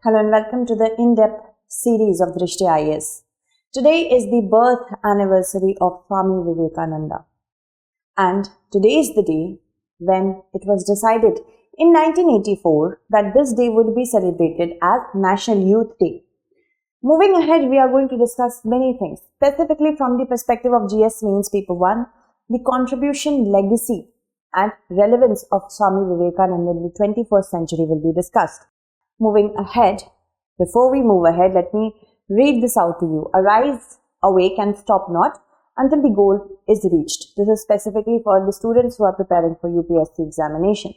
Hello and welcome to the in-depth series of Drishti IAS. Today is the birth anniversary of Swami Vivekananda. And today is the day when it was decided in 1984 that this day would be celebrated as National Youth Day. Moving ahead, we are going to discuss many things, specifically from the perspective of GS Mains Paper 1, the contribution, legacy and relevance of Swami Vivekananda in the 21st century will be discussed. Moving ahead, before we move ahead, let me read this out to you. Arise, awake and stop not until the goal is reached. This is specifically for the students who are preparing for UPSC examination.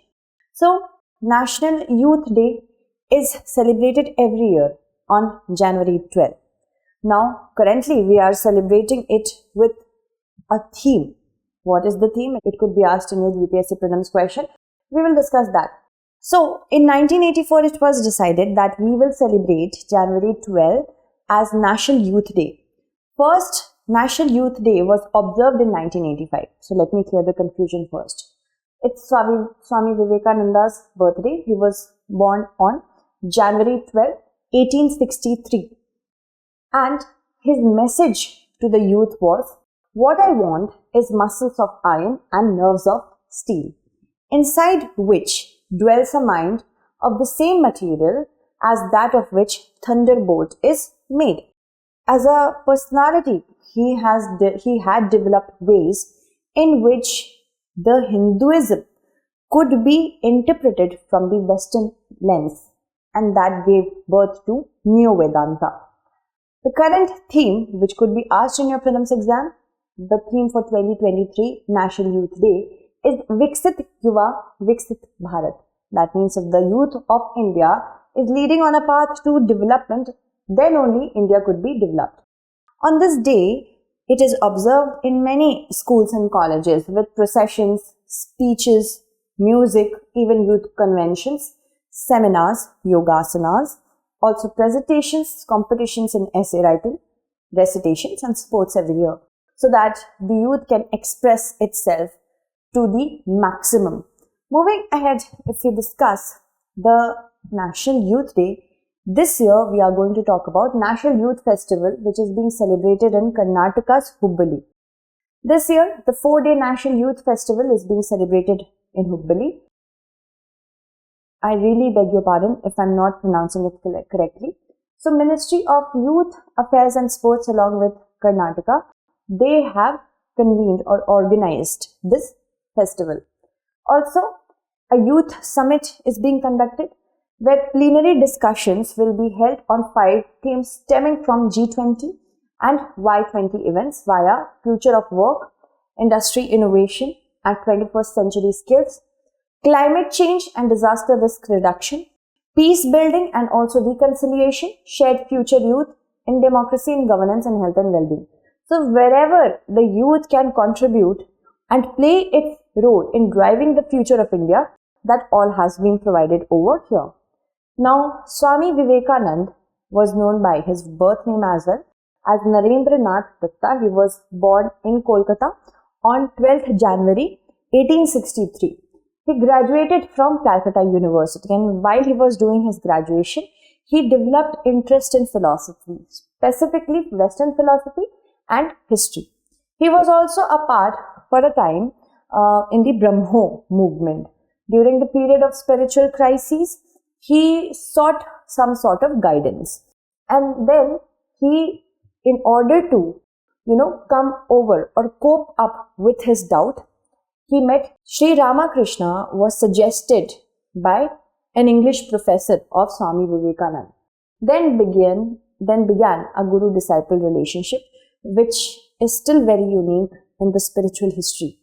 So, National Youth Day is celebrated every year on January 12th. Now, currently we are celebrating it with a theme. What is the theme? It could be asked in your UPSC prelims question. We will discuss that. So, in 1984, it was decided that we will celebrate January 12 as National Youth Day. First National Youth Day was observed in 1985. So, let me clear the confusion first. It's Swami Vivekananda's birthday. He was born on January 12, 1863. And his message to the youth was, "What I want is muscles of iron and nerves of steel, inside which dwells a mind of the same material as that of which thunderbolt is made." As a personality, he had developed ways in which the Hinduism could be interpreted from the Western lens, and that gave birth to Neo Vedanta. The current theme, which could be asked in your prelims exam, the theme for 2023 National Youth Day is 𝐈𝐀𝐒 𝐏𝐫𝐞𝐥𝐢𝐬 Bharat. That means if the youth of India is leading on a path to development, then only India could be developed. On this day, it is observed in many schools and colleges with processions, speeches, music, even youth conventions, seminars, yogasanas, also presentations, competitions in essay writing, recitations and sports every year, so that the youth can express itself to the maximum. Moving ahead, if we discuss the National Youth Day, this year we are going to talk about National Youth Festival, which is being celebrated in Karnataka's Hubballi. This year, the 4-day National Youth Festival is being celebrated in Hubballi. I really beg your pardon if I'm not pronouncing it correctly. So, Ministry of Youth Affairs and Sports along with Karnataka, they have convened or organized this festival. Also, a youth summit is being conducted where plenary discussions will be held on 5 themes stemming from G20 and Y20 events via future of work, industry innovation and 21st century skills, climate change and disaster risk reduction, peace building and also reconciliation, shared future youth in democracy and governance and health and well-being. So wherever the youth can contribute and play its role in driving the future of India, that all has been provided over here. Now, Swami Vivekanand was known by his birth name as well as Narendra Nath Datta. He was born in Kolkata on 12th January 1863. He graduated from Calcutta University, and while he was doing his graduation, he developed interest in philosophy, specifically Western philosophy and history. He was also a part for a time in the Brahmo movement. During the period of spiritual crises, he sought some sort of guidance. And then he, in order to, come over or cope up with his doubt, he met Sri Ramakrishna was suggested by an English professor of Swami Vivekananda. Then began a guru-disciple relationship, which is still very unique in the spiritual history.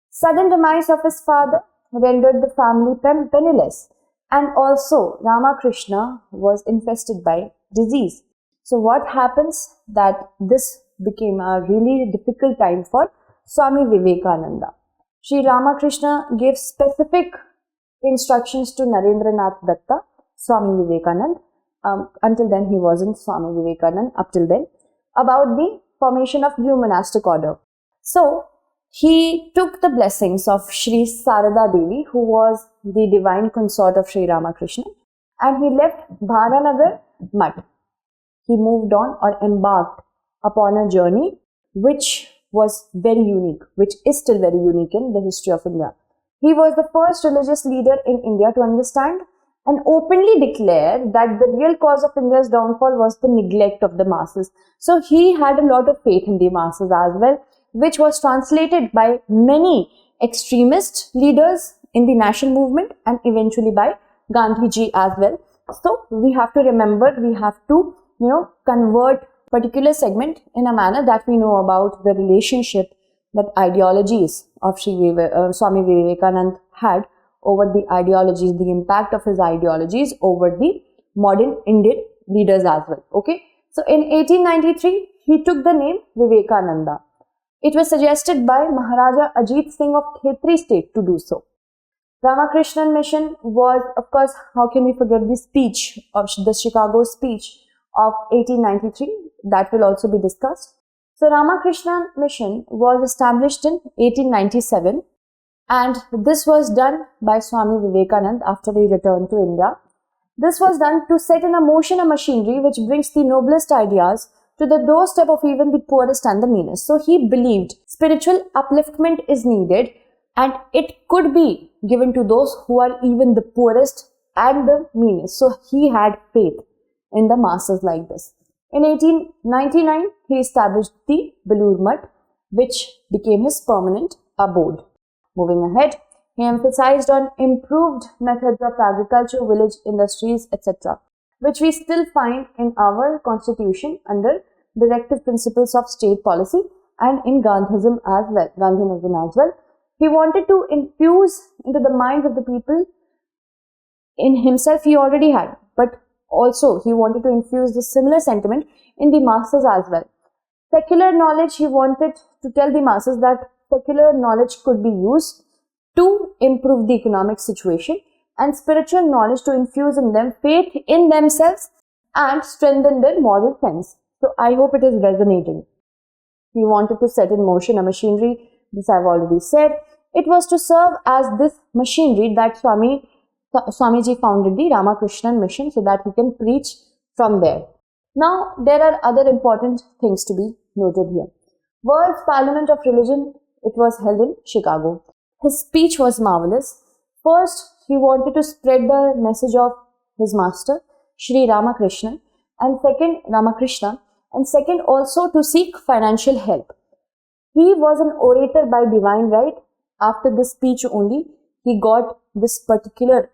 Sudden demise of his father rendered the family penniless, and also Ramakrishna was infested by disease. So what happens that this became a really difficult time for Swami Vivekananda. Sri Ramakrishna gave specific instructions to Narendra Nath Datta, Swami Vivekananda, until then he wasn't Swami Vivekananda, up till then, about the formation of new monastic order. So, he took the blessings of Sri Sarada Devi, who was the divine consort of Sri Ramakrishna, and he left Bharanagar Mutt. He moved on or embarked upon a journey which was very unique, which is still very unique in the history of India. He was the first religious leader in India to understand and openly declare that the real cause of India's downfall was the neglect of the masses. So he had a lot of faith in the masses as well, which was translated by many extremist leaders in the national movement and eventually by Gandhiji as well. So we have to remember, we have to, convert particular segment in a manner that we know about the relationship that ideologies of Swami Vivekananda had over the ideologies, the impact of his ideologies over the modern Indian leaders as well. Okay. So in 1893, he took the name Vivekananda. It was suggested by Maharaja Ajit Singh of Khetri state to do so. Ramakrishna Mission was, of course, how can we forget the speech of the Chicago speech of 1893, that will also be discussed. So Ramakrishna Mission was established in 1897 and this was done by Swami Vivekananda after he returned to India. This was done to set in motion a machinery which brings the noblest ideas to the doorstep of even the poorest and the meanest. So he believed spiritual upliftment is needed and it could be given to those who are even the poorest and the meanest. So he had faith in the masses like this. In 1899, he established the Belur Mutt, which became his permanent abode. Moving ahead, he emphasized on improved methods of agriculture, village industries, etc., which we still find in our constitution under directive principles of state policy and in Gandhianism as well. He wanted to infuse into the minds of the people. In himself, he already had, but also he wanted to infuse the similar sentiment in the masses as well. Secular knowledge, he wanted to tell the masses that secular knowledge could be used to improve the economic situation, and spiritual knowledge to infuse in them faith in themselves and strengthen their moral sense. So I hope it is resonating. He wanted to set in motion a machinery, this I've already said. It was to serve as this machinery that Swamiji founded the Ramakrishna Mission so that he can preach from there. Now, there are other important things to be noted here. World's Parliament of Religion, it was held in Chicago. His speech was marvelous. First, he wanted to spread the message of his master, Sri Ramakrishna, and second also to seek financial help. He was an orator by divine right. After this speech only, he got this particular,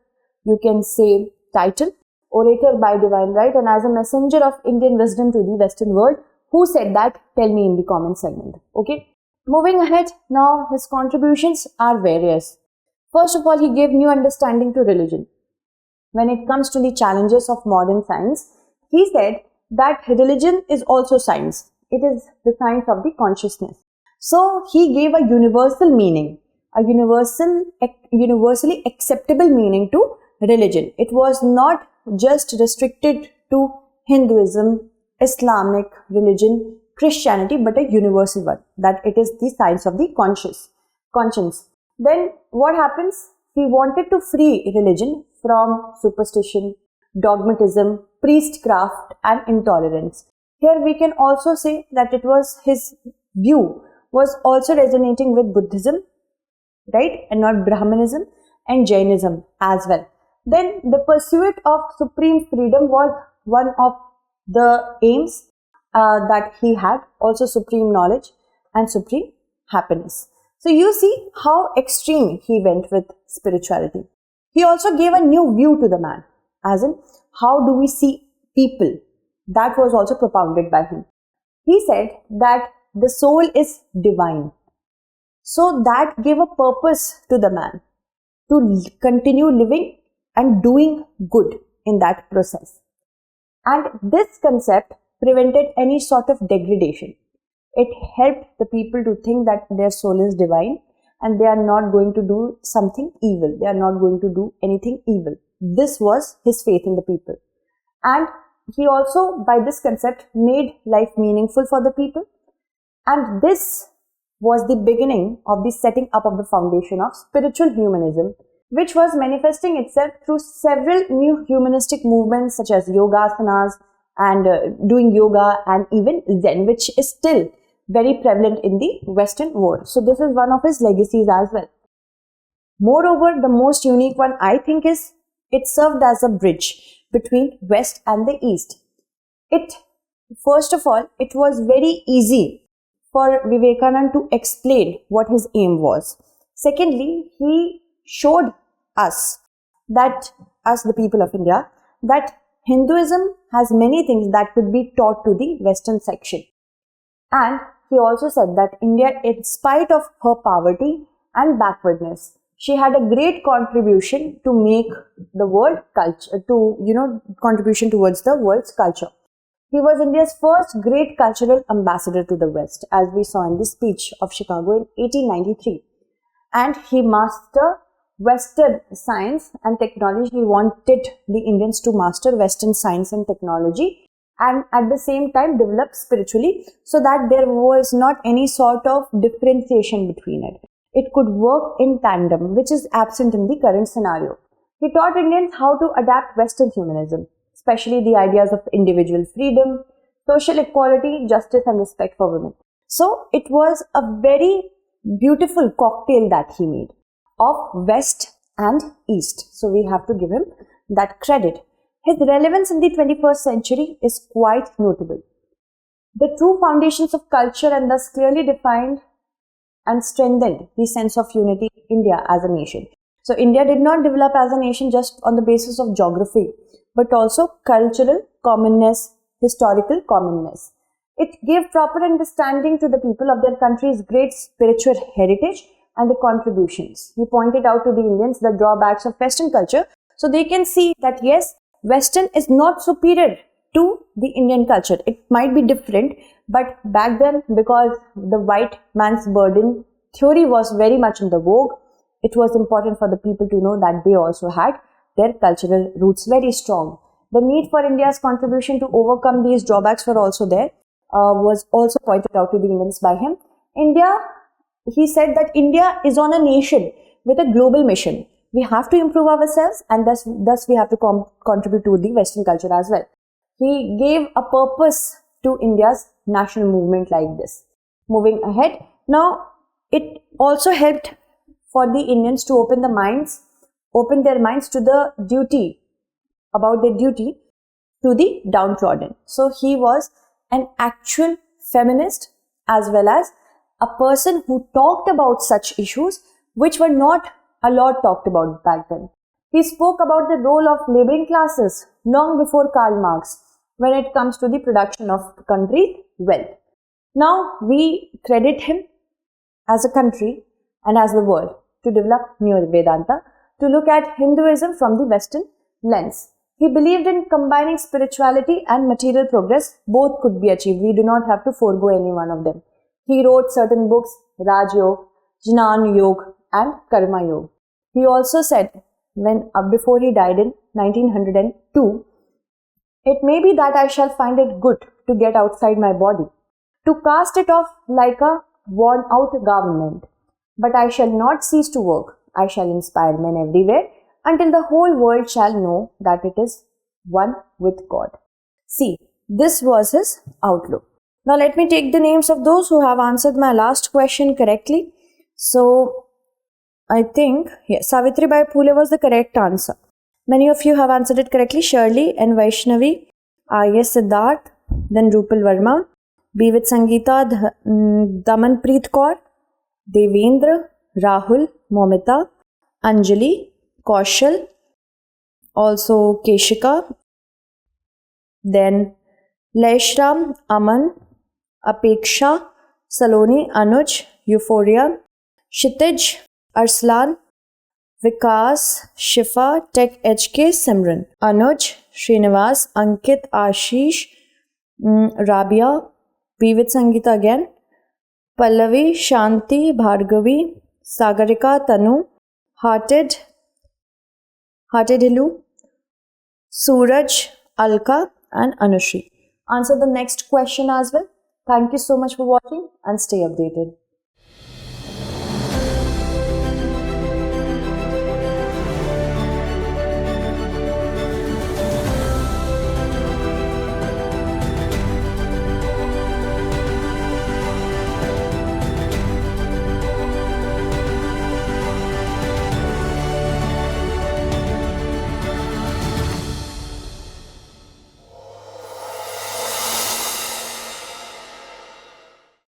you can say, title, orator by divine right, and as a messenger of Indian wisdom to the Western world. Who said that? Tell me in the comment segment. Okay. Moving ahead, now his contributions are various. First of all, he gave new understanding to religion. When it comes to the challenges of modern science, he said that religion is also science. It is the science of the consciousness. So he gave a universal meaning, a universally acceptable meaning to religion. It was not just restricted to Hinduism, Islamic religion, Christianity, but a universal one, that it is the science of the conscience. Then what happens? He wanted to free religion from superstition, dogmatism, priestcraft and intolerance. Here we can also say that it was his view was also resonating with Buddhism, right, and not Brahmanism and Jainism as well. Then the pursuit of supreme freedom was one of the aims that he had, also supreme knowledge and supreme happiness. So you see how extreme he went with spirituality. He also gave a new view to the man, as in how do we see people. That was also propounded by him. He said that the soul is divine. So that gave a purpose to the man to continue living and doing good in that process. And this concept prevented any sort of degradation. It helped the people to think that their soul is divine and they are not going to do something evil. They are not going to do anything evil. This was his faith in the people. And he also, by this concept, made life meaningful for the people. And this was the beginning of the setting up of the foundation of spiritual humanism, which was manifesting itself through several new humanistic movements such as yogasanas and doing yoga and even Zen, which is still very prevalent in the Western world. So this is one of his legacies as well. Moreover, the most unique one I think is it served as a bridge between West and the East. First of all, it was very easy for Vivekananda to explain what his aim was. Secondly, he showed us, the people of India, that Hinduism has many things that could be taught to the Western section. And he also said that India, in spite of her poverty and backwardness, she had a great contribution to make the world culture, contribution towards the world's culture. He was India's first great cultural ambassador to the West, as we saw in the speech of Chicago in 1893. And he mastered Western science and technology. He wanted the Indians to master Western science and technology and at the same time develop spiritually so that there was not any sort of differentiation between it. It could work in tandem, which is absent in the current scenario. He taught Indians how to adapt Western humanism, especially the ideas of individual freedom, social equality, justice and respect for women. So it was a very beautiful cocktail that he made of West and East. So we have to give him that credit. His relevance in the 21st century is quite notable. The true foundations of culture and thus clearly defined and strengthened the sense of unity in India as a nation. So India did not develop as a nation just on the basis of geography, but also cultural commonness, historical commonness. It gave proper understanding to the people of their country's great spiritual heritage and the contributions. He pointed out to the Indians the drawbacks of Western culture so they can see that yes, Western is not superior to the Indian culture. It might be different, but back then, because the white man's burden theory was very much in the vogue, it was important for the people to know that they also had their cultural roots very strong. The need for India's contribution to overcome these drawbacks were also there, was also pointed out to the Indians by him. He said that India is on a nation with a global mission. We have to improve ourselves and thus we have to contribute to the Western culture as well. He gave a purpose to India's national movement like this. Moving ahead, now it also helped for the Indians to open their minds to the duty, about their duty to the downtrodden. So he was an actual feminist as well as a person who talked about such issues which were not a lot talked about back then. He spoke about the role of laboring classes long before Karl Marx when it comes to the production of the country's wealth. Now we credit him as a country and as the world to develop New Vedanta, to look at Hinduism from the Western lens. He believed in combining spirituality and material progress. Both could be achieved. We do not have to forego any one of them. He wrote certain books, Raj Yoga, Jnana Yoga and Karma Yoga. He also said, before he died in 1902, it may be that I shall find it good to get outside my body, to cast it off like a worn out garment. But I shall not cease to work. I shall inspire men everywhere until the whole world shall know that it is one with God. See, this was his outlook. Now let me take the names of those who have answered my last question correctly. So I think, yes, Savitribai Phule was the correct answer. Many of you have answered it correctly. Shirley and Vaishnavi, IAS Siddharth, then Rupal Verma, B with Sangeeta, Damanpreet Kaur, Devendra, Rahul, Momita, Anjali, Kaushal, also Keshika, then Laishram, Aman, Apeksha, Saloni, Anuj, Euphoria, Kshitij, Arslan, Vikas, Shifa, Tech HK, Simran, Anuj, Srinivas, Ankit, Ashish, Rabia, B with Sangeeta again, Pallavi, Shanti, Bhargavi, Sagarika, Tanu, Hearted Hilu, Suraj, Alka and Anushri. Answer the next question as well. Thank you so much for watching and stay updated.